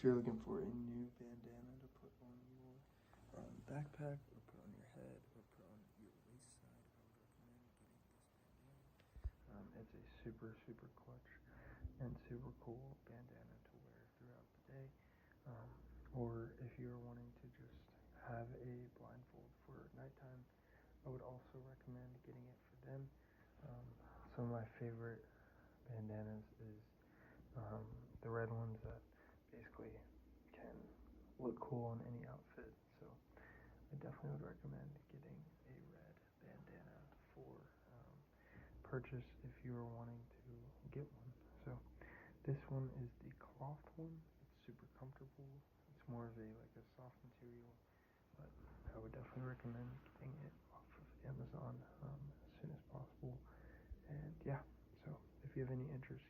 you're looking for a new bandana to put on your backpack or put on your head or put on your waist side, I would recommend getting this bandana. It's a super clutch and super cool bandana to wear throughout the day. Or if you're wanting to just have a blindfold for nighttime, I would also recommend getting it for them. Some of my favorite bandanas is the red ones that basically can look cool on any outfit. So I definitely would recommend getting a red bandana for purchase if you are wanting to get one. So this one is the cloth one. It's super comfortable. It's more of a soft material, but I would definitely recommend getting it off of Amazon as soon as possible. And yeah, so if you have any interest,